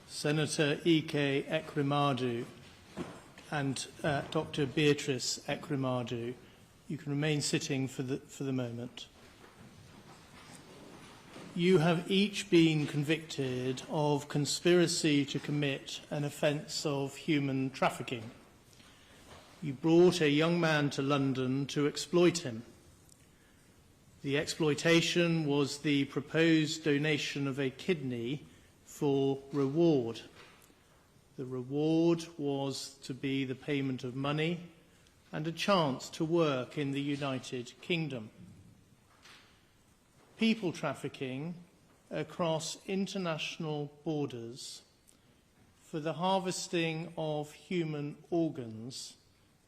Senator Ike Ekweremadu and Dr. Beatrice Ekweremadu. You can remain sitting for the moment. You have each been convicted of conspiracy to commit an offence of human trafficking. You brought a young man to London to exploit him. The exploitation was the proposed donation of a kidney for reward. The reward was to be the payment of money and a chance to work in the United Kingdom. People trafficking across international borders for the harvesting of human organs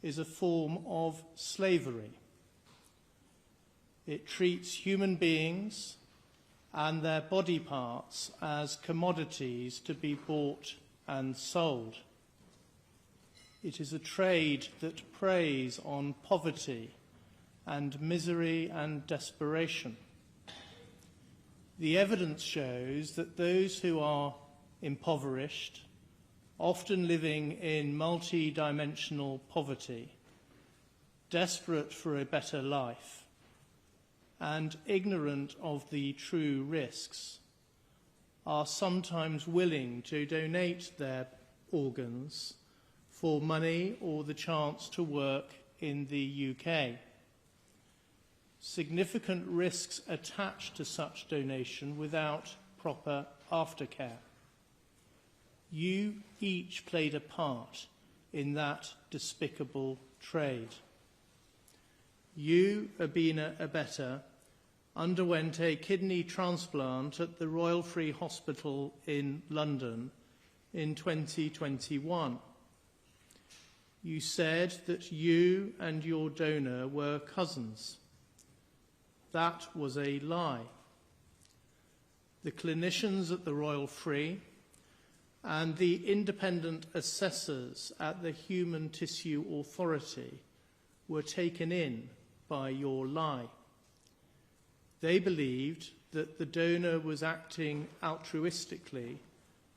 is a form of slavery. It treats human beings and their body parts as commodities to be bought and sold. It is a trade that preys on poverty and misery and desperation. The evidence shows that those who are impoverished, often living in multi-dimensional poverty, desperate for a better life, and ignorant of the true risks, are sometimes willing to donate their organs for money or the chance to work in the UK. Significant risks attached to such donation without proper aftercare. You each played a part in that despicable trade. You, Abina Abeta, underwent a kidney transplant at the Royal Free Hospital in London in 2021. You said that you and your donor were cousins. That was a lie. The clinicians at the Royal Free and the independent assessors at the Human Tissue Authority were taken in by your lie. They believed that the donor was acting altruistically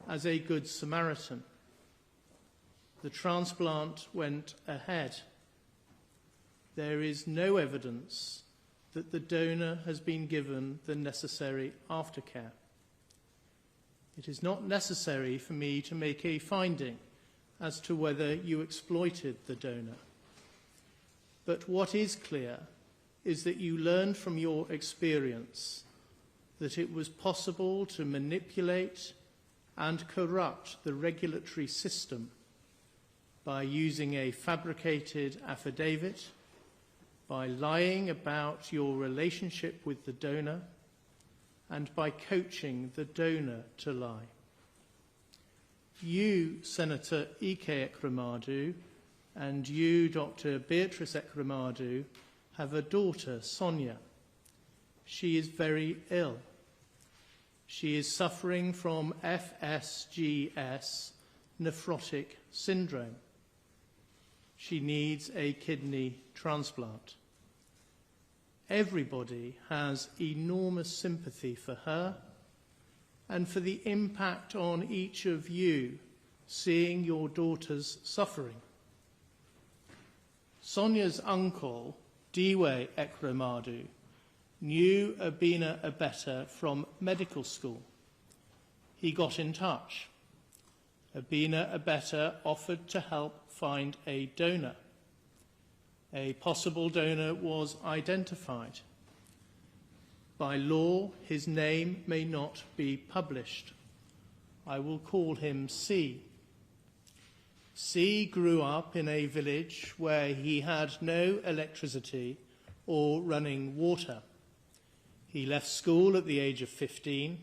as a good Samaritan. The transplant went ahead. There is no evidence that the donor has been given the necessary aftercare. It is not necessary for me to make a finding as to whether you exploited the donor. But what is clear is that you learned from your experience that it was possible to manipulate and corrupt the regulatory system by using a fabricated affidavit, by lying about your relationship with the donor, and by coaching the donor to lie. You, Senator Ike Ekweremadu, and you, Dr. Beatrice Ekweremadu, have a daughter, Sonia. She is very ill. She is suffering from FSGS, nephrotic syndrome. She needs a kidney transplant. Everybody has enormous sympathy for her and for the impact on each of you seeing your daughter's suffering. Sonia's uncle, Diwe Ekweremadu, knew Abina Abeta from medical school. He got in touch. Abina Abeta offered to help find a donor. A possible donor was identified. By law, his name may not be published. I will call him C. C grew up in a village where he had no electricity or running water. He left school at the age of 15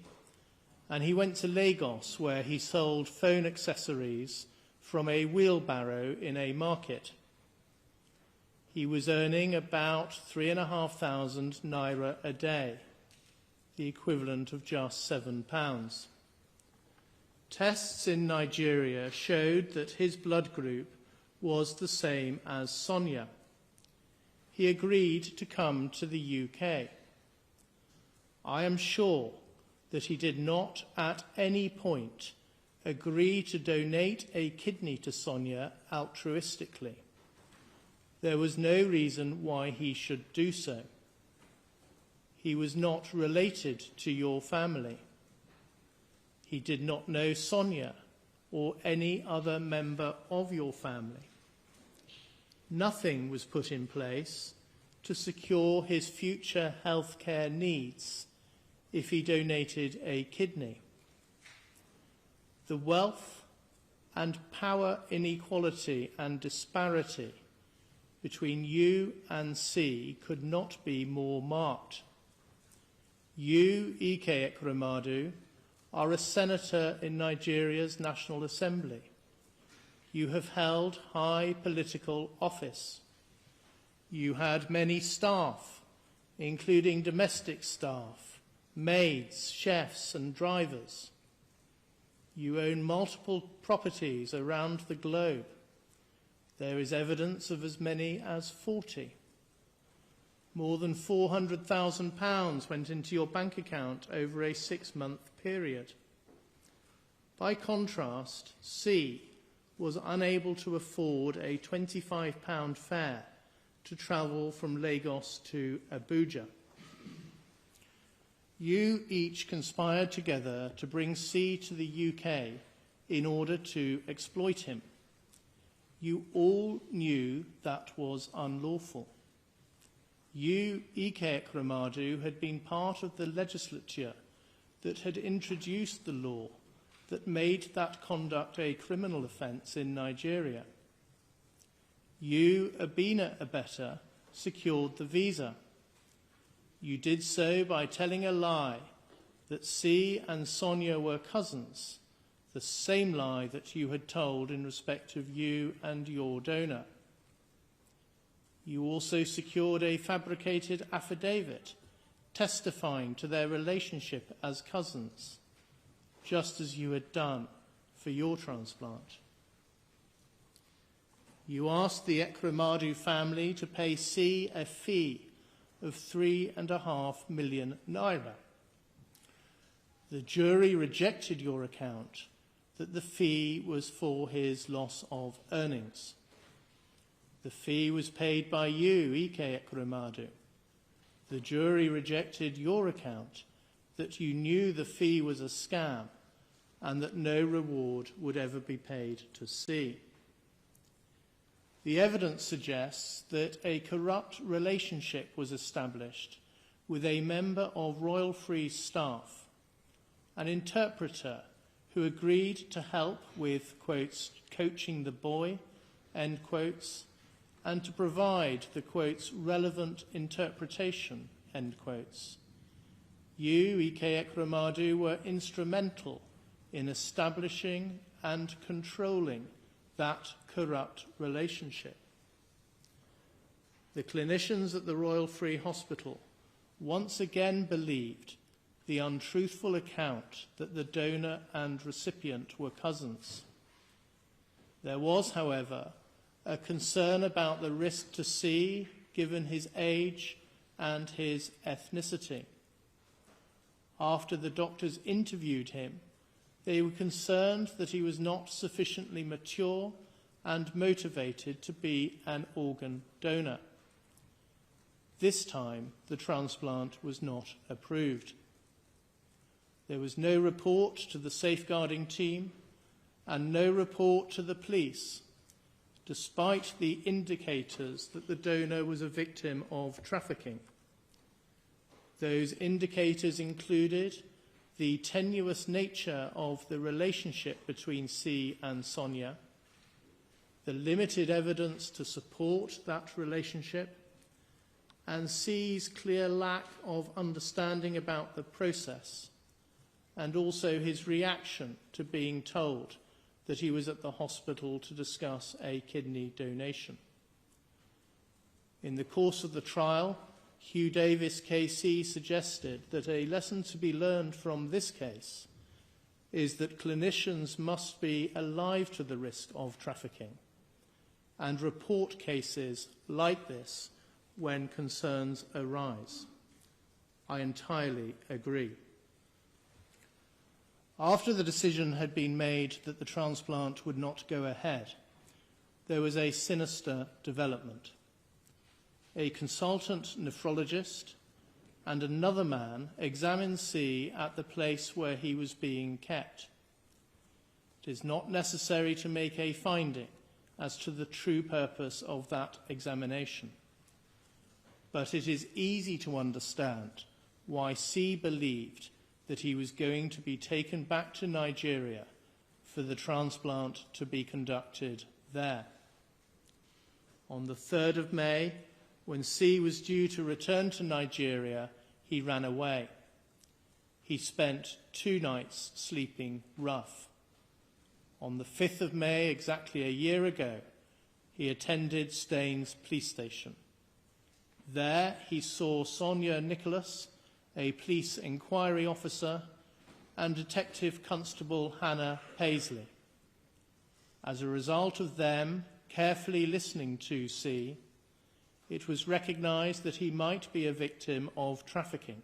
and he went to Lagos where he sold phone accessories from a wheelbarrow in a market. He was earning about 3,500 naira a day, the equivalent of just £7. Tests in Nigeria showed that his blood group was the same as Sonia. He agreed to come to the UK. I am sure that he did not at any point agree to donate a kidney to Sonia altruistically. There was no reason why he should do so. He was not related to your family. He did not know Sonia or any other member of your family. Nothing was put in place to secure his future healthcare needs if he donated a kidney. The wealth and power inequality and disparity between you and C could not be more marked. You, Ike Ekweremadu, are a senator in Nigeria's National Assembly. You have held high political office. You had many staff, including domestic staff, maids, chefs, and drivers. You own multiple properties around the globe. There is evidence of as many as 40. More than £400,000 went into your bank account over a 6-month period. By contrast, C was unable to afford a £25 fare to travel from Lagos to Abuja. You each conspired together to bring C to the UK in order to exploit him. You all knew that was unlawful. You, Ike Ekweremadu, had been part of the legislature that had introduced the law that made that conduct a criminal offence in Nigeria. You, Abina Abeta, secured the visa. You did so by telling a lie that C and Sonia were cousins, the same lie that you had told in respect of you and your donor. You also secured a fabricated affidavit testifying to their relationship as cousins, just as you had done for your transplant. You asked the Ekweremadu family to pay C a fee of 3.5 million naira. The jury rejected your account that the fee was for his loss of earnings. The fee was paid by you, Ike Ekweremadu. The jury rejected your account that you knew the fee was a scam and that no reward would ever be paid to C. The evidence suggests that a corrupt relationship was established with a member of Royal Free staff, an interpreter who agreed to help with, quotes, coaching the boy, end quotes, and to provide the, quotes, relevant interpretation, end quotes. You, Ike Ekweremadu, were instrumental in establishing and controlling that corrupt relationship. The clinicians at the Royal Free Hospital once again believed the untruthful account that the donor and recipient were cousins. There was, however, a concern about the risk to C given his age and his ethnicity. After the doctors interviewed him, they were concerned that he was not sufficiently mature and motivated to be an organ donor. This time, the transplant was not approved. There was no report to the safeguarding team and no report to the police, despite the indicators that the donor was a victim of trafficking. Those indicators included the tenuous nature of the relationship between C and Sonia, the limited evidence to support that relationship, and C's clear lack of understanding about the process, and also his reaction to being told that he was at the hospital to discuss a kidney donation. In the course of the trial, Hugh Davis KC suggested that a lesson to be learned from this case is that clinicians must be alive to the risk of trafficking and report cases like this when concerns arise. I entirely agree. After the decision had been made that the transplant would not go ahead, there was a sinister development. A consultant nephrologist and another man examined C at the place where he was being kept. It is not necessary to make a finding as to the true purpose of that examination, but it is easy to understand why C believed that he was going to be taken back to Nigeria for the transplant to be conducted there. On the 3rd of May, when C was due to return to Nigeria, he ran away. He spent 2 nights sleeping rough. On the 5th of May, exactly a year ago, he attended Staines police station. There he saw Sonia Nicholas, a police inquiry officer, and Detective Constable Hannah Paisley. As a result of them carefully listening to C, it was recognised that he might be a victim of trafficking.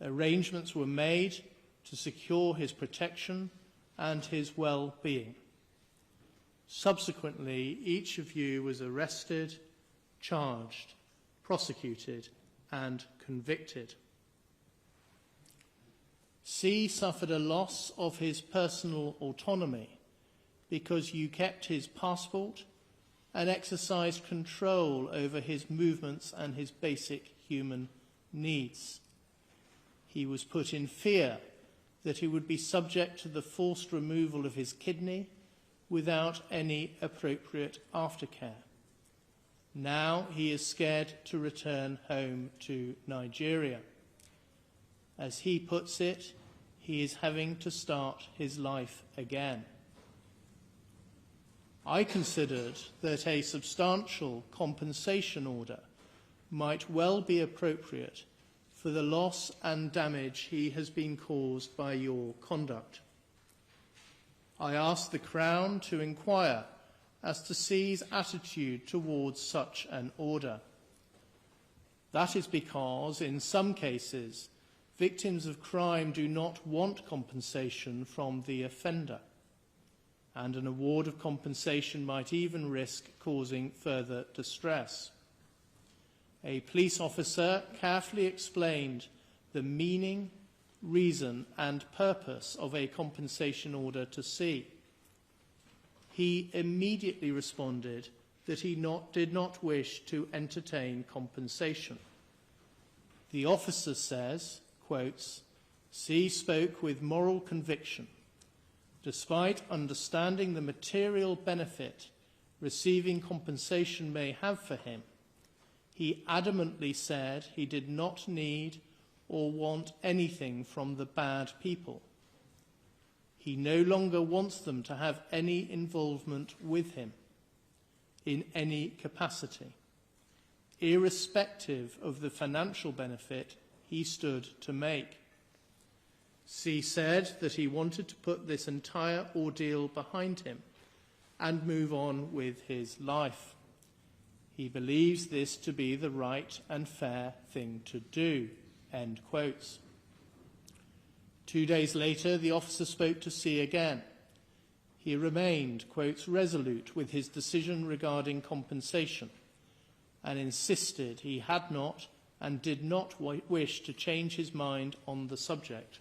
Arrangements were made to secure his protection and his well-being. Subsequently, each of you was arrested, charged, prosecuted, and convicted. C suffered a loss of his personal autonomy because you kept his passport and exercised control over his movements and his basic human needs. He was put in fear that he would be subject to the forced removal of his kidney without any appropriate aftercare. Now he is scared to return home to Nigeria. As he puts it, he is having to start his life again. I considered that a substantial compensation order might well be appropriate for the loss and damage he has been caused by your conduct. I asked the Crown to inquire as to C's attitude towards such an order. That is because, in some cases, victims of crime do not want compensation from the offender, and an award of compensation might even risk causing further distress. A police officer carefully explained the meaning, reason, and purpose of a compensation order to C. He immediately responded that he did not wish to entertain compensation. The officer says, quotes, C spoke with moral conviction. Despite understanding the material benefit receiving compensation may have for him, he adamantly said he did not need or want anything from the bad people. He no longer wants them to have any involvement with him in any capacity, irrespective of the financial benefit he stood to make. C said that he wanted to put this entire ordeal behind him and move on with his life. He believes this to be the right and fair thing to do, end quotes. 2 days later, the officer spoke to C again. He remained, quotes, resolute with his decision regarding compensation and insisted he had not and did not wish to change his mind on the subject,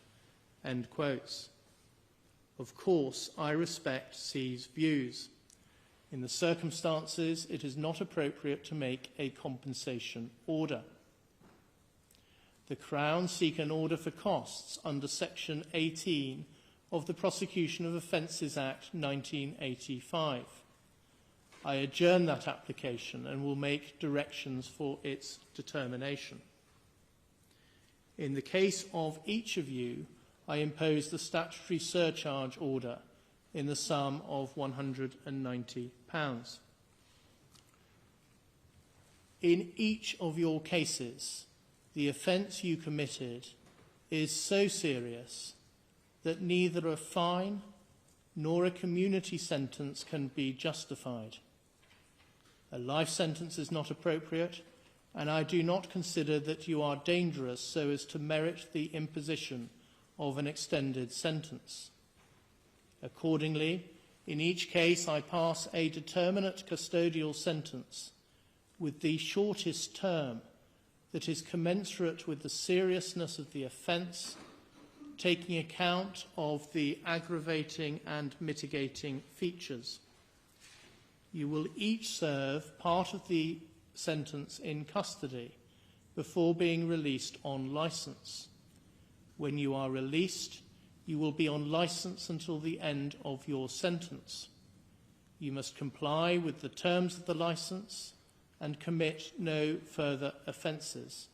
end quotes. Of course, I respect C's views. In the circumstances, it is not appropriate to make a compensation order. The Crown seek an order for costs under Section 18 of the Prosecution of Offences Act 1985. I adjourn that application and will make directions for its determination. In the case of each of you, I impose the statutory surcharge order in the sum of £190. In each of your cases, the offence you committed is so serious that neither a fine nor a community sentence can be justified. A life sentence is not appropriate, and I do not consider that you are dangerous so as to merit the imposition of an extended sentence. Accordingly, in each case I pass a determinate custodial sentence with the shortest term that is commensurate with the seriousness of the offence, taking account of the aggravating and mitigating features. You will each serve part of the sentence in custody before being released on licence. When you are released, you will be on licence until the end of your sentence. You must comply with the terms of the licence and commit no further offences.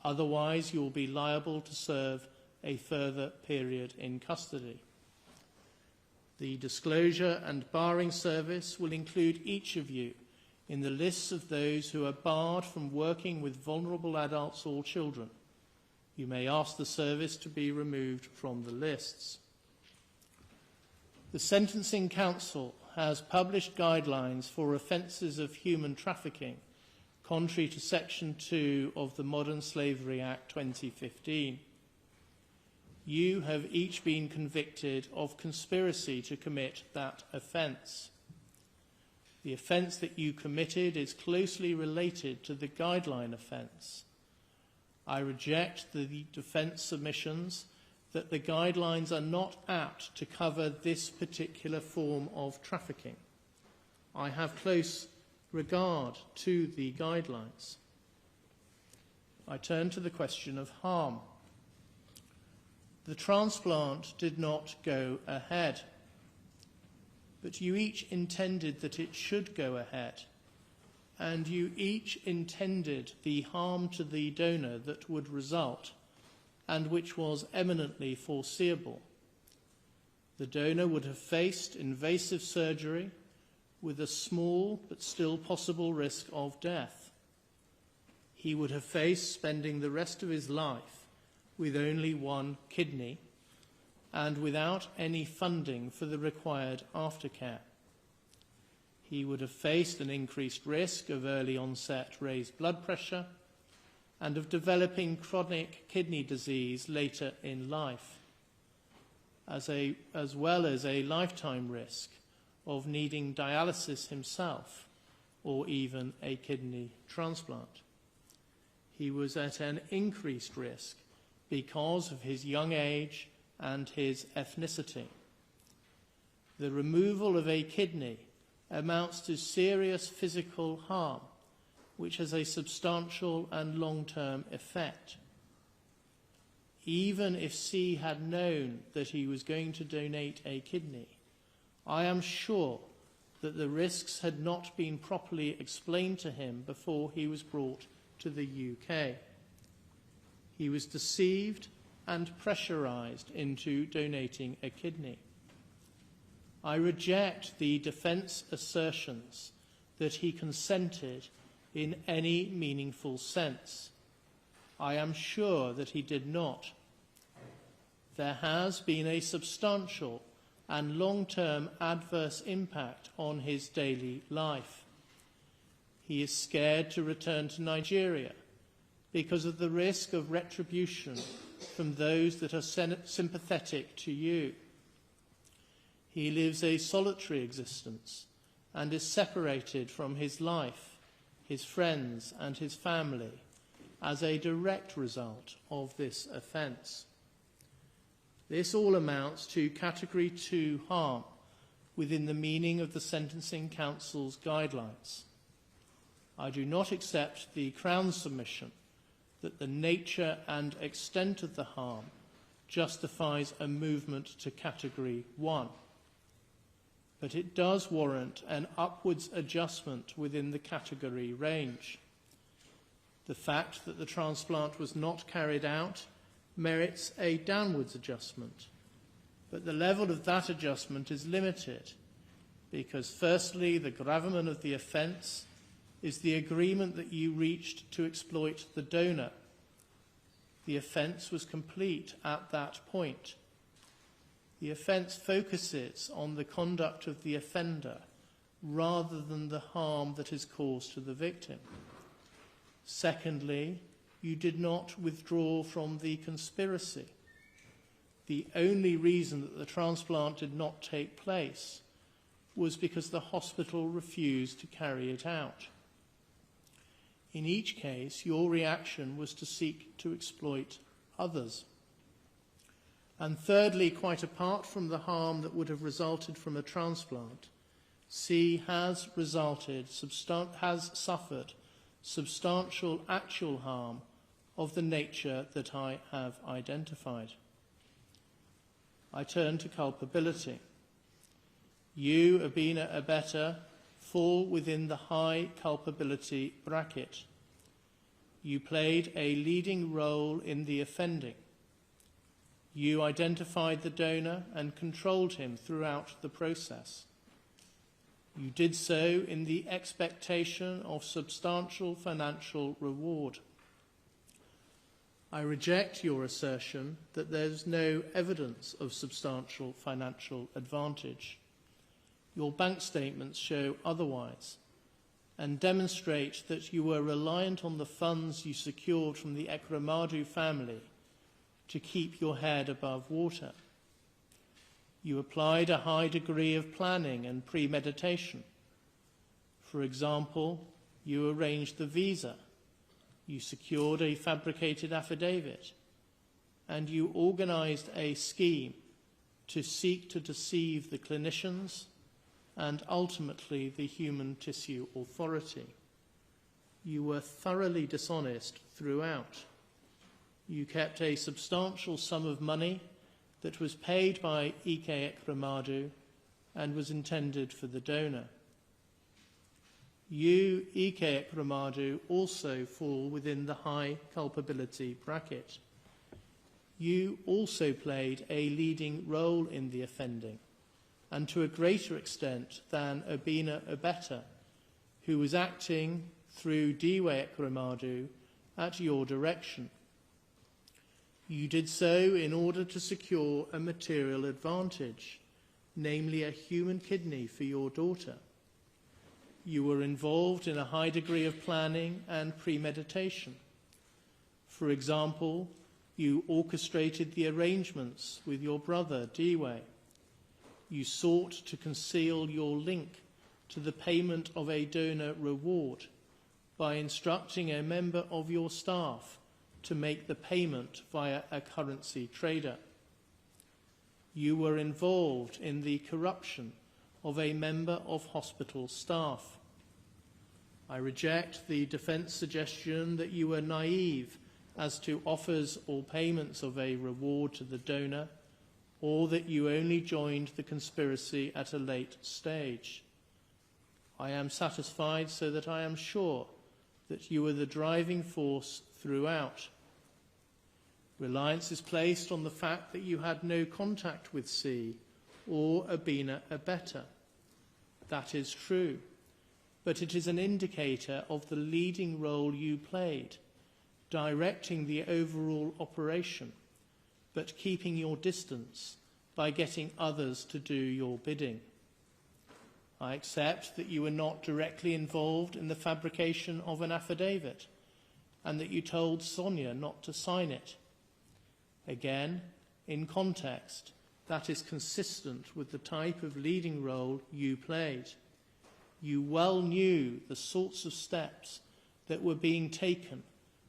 Otherwise, you will be liable to serve a further period in custody. The disclosure and barring service will include each of you in the lists of those who are barred from working with vulnerable adults or children. You may ask the service to be removed from the lists. The Sentencing Council has published guidelines for offences of human trafficking, contrary to Section 2 of the Modern Slavery Act 2015. You have each been convicted of conspiracy to commit that offence. The offence that you committed is closely related to the guideline offence. I reject the defence submissions that the guidelines are not apt to cover this particular form of trafficking. I have close regard to the guidelines. I turn to the question of harm. The transplant did not go ahead, but you each intended that it should go ahead, and you each intended the harm to the donor that would result, and which was eminently foreseeable. The donor would have faced invasive surgery with a small but still possible risk of death. He would have faced spending the rest of his life with only one kidney and without any funding for the required aftercare. He would have faced an increased risk of early onset raised blood pressure and of developing chronic kidney disease later in life, as well as a lifetime risk of needing dialysis himself or even a kidney transplant. He was at an increased risk because of his young age and his ethnicity. The removal of a kidney amounts to serious physical harm, which has a substantial and long-term effect. Even if C had known that he was going to donate a kidney, I am sure that the risks had not been properly explained to him before he was brought to the UK. He was deceived and pressurised into donating a kidney. I reject the defence assertions that he consented in any meaningful sense. I am sure that he did not. There has been a substantial and long-term adverse impact on his daily life. He is scared to return to Nigeria because of the risk of retribution from those that are sympathetic to you. He lives a solitary existence and is separated from his life, his friends and his family as a direct result of this offence. This all amounts to Category 2 harm within the meaning of the Sentencing Council's guidelines. I do not accept the Crown's submission that the nature and extent of the harm justifies a movement to Category 1. But it does warrant an upwards adjustment within the category range. The fact that the transplant was not carried out merits a downwards adjustment, but the level of that adjustment is limited because, firstly, the gravamen of the offence is the agreement that you reached to exploit the donor. The offence was complete at that point. The offence focuses on the conduct of the offender rather than the harm that is caused to the victim. Secondly, you did not withdraw from the conspiracy. the only reason that the transplant did not take place was because the hospital refused to carry it out. In each case, your reaction was to seek to exploit others. And thirdly, quite apart from the harm that would have resulted from a transplant, C has suffered substantial actual harm of the nature that I have identified. I turn to culpability. You, Abina Abeta, fall within the high culpability bracket. You played a leading role in the offending. You identified the donor and controlled him throughout the process. You did so in the expectation of substantial financial reward. I reject your assertion that there is no evidence of substantial financial advantage. Your bank statements show otherwise and demonstrate that you were reliant on the funds you secured from the Ekweremadu family to keep your head above water. You applied a high degree of planning and premeditation. For example, you arranged the visa, you secured a fabricated affidavit, and you organized a scheme to seek to deceive the clinicians and ultimately the Human Tissue Authority. You were thoroughly dishonest throughout. You kept a substantial sum of money that was paid by Ike Ekweremadu and was intended for the donor. You, Ike Ekweremadu, also fall within the high culpability bracket. You also played a leading role in the offending, and to a greater extent than Abina Abeta, who was acting through Diwe Ekweremadu at your direction. You did so in order to secure a material advantage, namely a human kidney for your daughter. You were involved in a high degree of planning and premeditation. For example, you orchestrated the arrangements with your brother, Diwe. You sought to conceal your link to the payment of a donor reward by instructing a member of your staff to make the payment via a currency trader. You were involved in the corruption of a member of hospital staff. I reject the defence suggestion that you were naive as to offers or payments of a reward to the donor, or that you only joined the conspiracy at a late stage. I am satisfied so that I am sure that you were the driving force throughout. Reliance is placed on the fact that you had no contact with C or Abina Abeta. That is true, but it is an indicator of the leading role you played, directing the overall operation, but keeping your distance by getting others to do your bidding. I accept that you were not directly involved in the fabrication of an affidavit and that you told Sonia not to sign it. Again, in context, that is consistent with the type of leading role you played. You well knew the sorts of steps that were being taken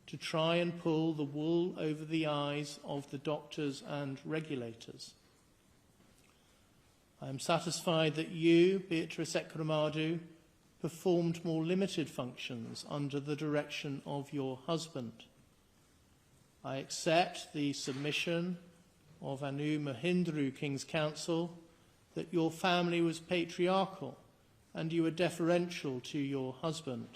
to try and pull the wool over the eyes of the doctors and regulators. I am satisfied that you, Beatrice Ekweremadu, performed more limited functions under the direction of your husband. I accept the submission of Anu Mahindru King's Council that your family was patriarchal and you were deferential to your husband.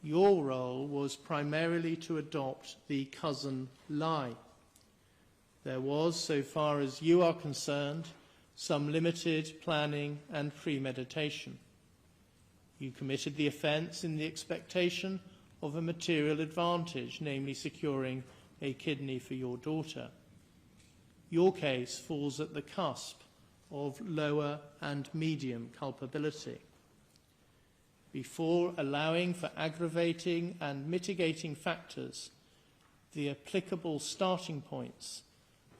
Your role was primarily to adopt the cousin lie. There was, so far as you are concerned, some limited planning and premeditation. You committed the offence in the expectation of a material advantage, namely securing a kidney for your daughter. Your case falls at the cusp of lower and medium culpability. Before allowing for aggravating and mitigating factors, the applicable starting points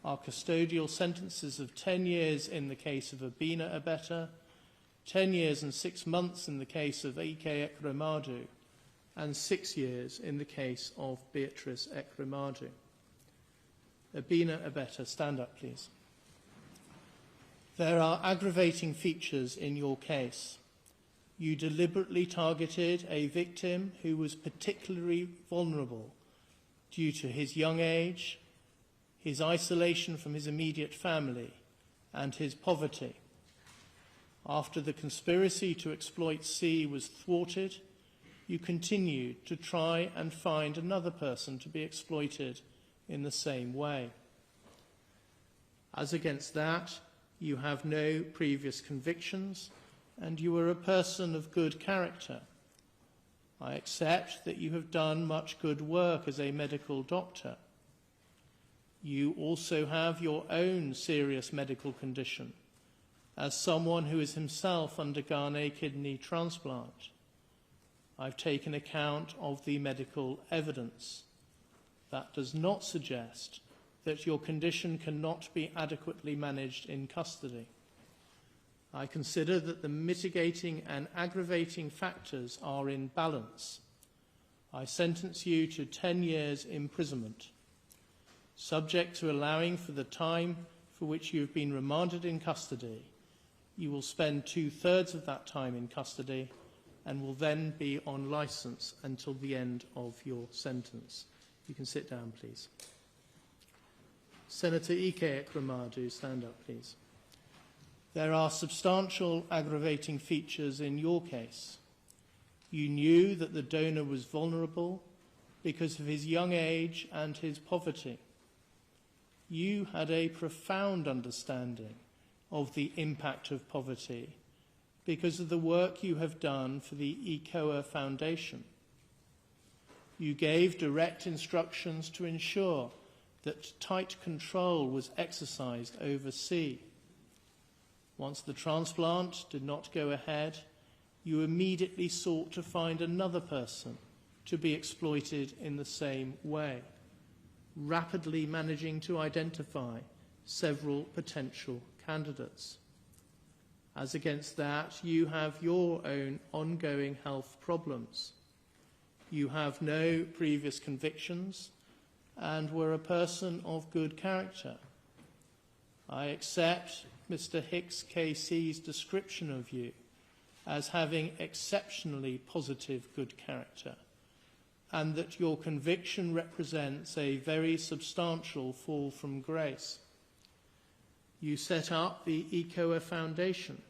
are custodial sentences of 10 years in the case of Abina Abeta, 10 years and 6 months in the case of Ike Ekweremadu, and 6 years in the case of Beatrice Ekweremadu. Abina Abeta, stand up, please. There are aggravating features in your case. You deliberately targeted a victim who was particularly vulnerable due to his young age, his isolation from his immediate family, and his poverty. After the conspiracy to exploit C was thwarted, you continued to try and find another person to be exploited in the same way. As against that, you have no previous convictions, and you are a person of good character. I accept that you have done much good work as a medical doctor. You also have your own serious medical condition, as someone who has himself undergone a kidney transplant. I've taken account of the medical evidence. That does not suggest that your condition cannot be adequately managed in custody. I consider that the mitigating and aggravating factors are in balance. I sentence you to 10 years imprisonment, subject to allowing for the time for which you have been remanded in custody. You will spend 2/3 of that time in custody and will then be on licence until the end of your sentence. You can sit down, please. Senator Ike Ekweremadu, stand up, please. There are substantial aggravating features in your case. You knew that the donor was vulnerable because of his young age and his poverty. You had a profound understanding of the impact of poverty because of the work you have done for the ECOA Foundation. You gave direct instructions to ensure that tight control was exercised over C. Once the transplant did not go ahead, you immediately sought to find another person to be exploited in the same way, rapidly managing to identify several potential candidates. As against that, you have your own ongoing health problems. You have no previous convictions and were a person of good character. I accept Mr. Hicks KC's description of you as having exceptionally positive good character, and that your conviction represents a very substantial fall from grace. You set up the ECOA Foundation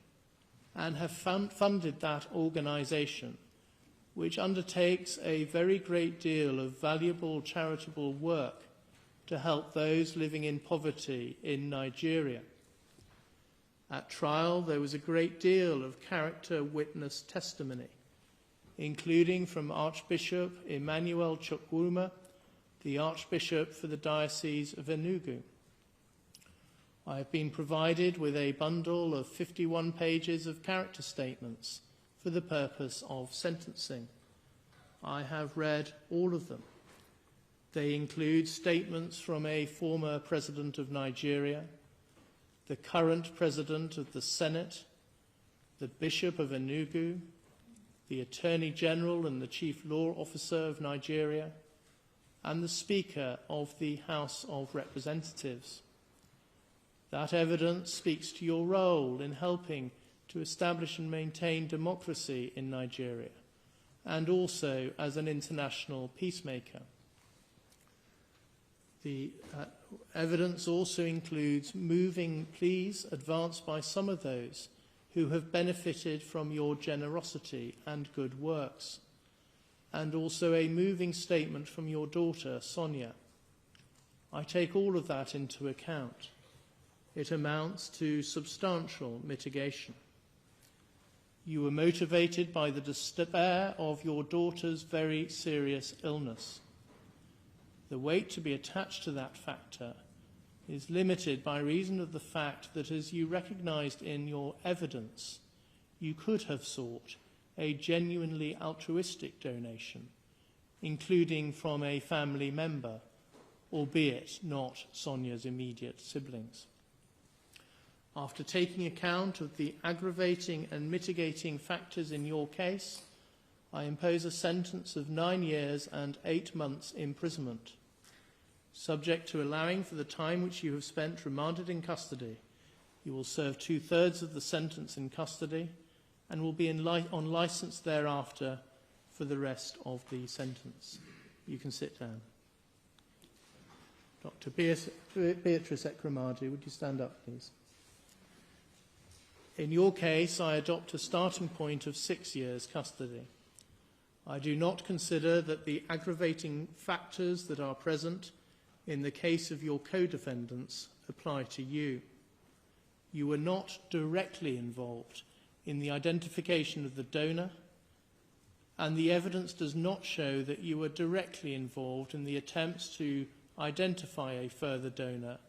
and have funded that organisation, which undertakes a very great deal of valuable charitable work to help those living in poverty in Nigeria. At trial, there was a great deal of character witness testimony, including from Archbishop Emmanuel Chukwuma, the Archbishop for the Diocese of Enugu. I have been provided with a bundle of 51 pages of character statements for the purpose of sentencing. I have read all of them. They include statements from a former president of Nigeria, the current president of the Senate, the Bishop of Enugu, the Attorney General and the Chief Law Officer of Nigeria, and the Speaker of the House of Representatives. That evidence speaks to your role in helping to establish and maintain democracy in Nigeria, and also as an international peacemaker. The evidence also includes moving pleas advanced by some of those who have benefited from your generosity and good works, and also a moving statement from your daughter, Sonia. I take all of that into account. It amounts to substantial mitigation. You were motivated by the despair of your daughter's very serious illness. The weight to be attached to that factor is limited by reason of the fact that, as you recognised in your evidence, you could have sought a genuinely altruistic donation, including from a family member albeit not Sonia's immediate siblings. After taking account of the aggravating and mitigating factors in your case, I impose a sentence of 9 years and 8 months imprisonment, subject to allowing for the time which you have spent remanded in custody. You will serve 2/3 of the sentence in custody and will be on licence thereafter for the rest of the sentence. You can sit down. Dr. Beatrice Ekweremadu, would you stand up, please? In your case, I adopt a starting point of 6 years custody. I do not consider that the aggravating factors that are present in the case of your co-defendants apply to you. You were not directly involved in the identification of the donor, and the evidence does not show that you were directly involved in the attempts to identify a further donor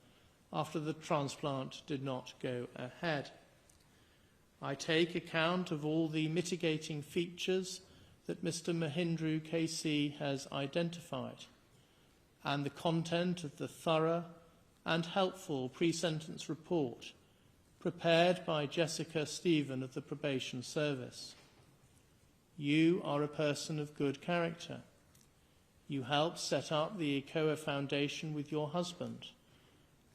after the transplant did not go ahead. I take account of all the mitigating features that Mr. Mahindra KC has identified and the content of the thorough and helpful pre-sentence report prepared by Jessica Stephen of the Probation Service. You are a person of good character. You helped set up the ECOA Foundation with your husband,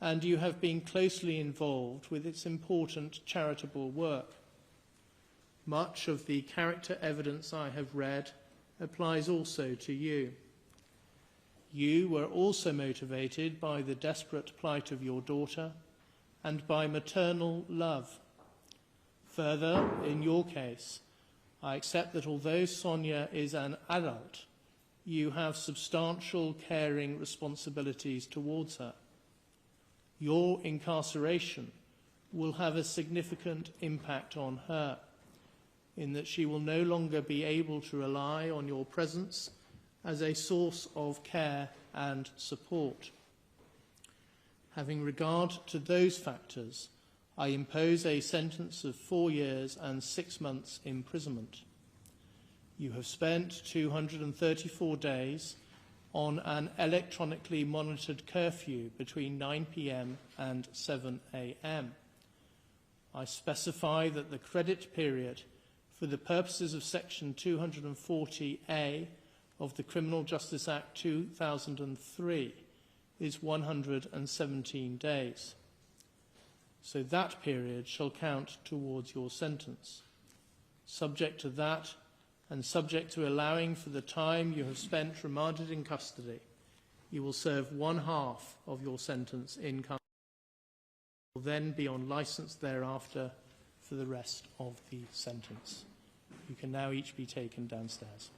and you have been closely involved with its important charitable work. Much of the character evidence I have read applies also to you. You were also motivated by the desperate plight of your daughter and by maternal love. Further, in your case, I accept that although Sonia is an adult, you have substantial caring responsibilities towards her. Your incarceration will have a significant impact on her, in that she will no longer be able to rely on your presence as a source of care and support. Having regard to those factors, I impose a sentence of 4 years and 6 months imprisonment. You have spent 234 days on an electronically monitored curfew between 9 p.m. and 7 a.m. I specify that the credit period for the purposes of Section 240A of the Criminal Justice Act 2003 is 117 days. So that period shall count towards your sentence. Subject to that, and subject to allowing for the time you have spent remanded in custody, you will serve 1/2 of your sentence in custody. You will then be on licence thereafter for the rest of the sentence. You can now each be taken downstairs.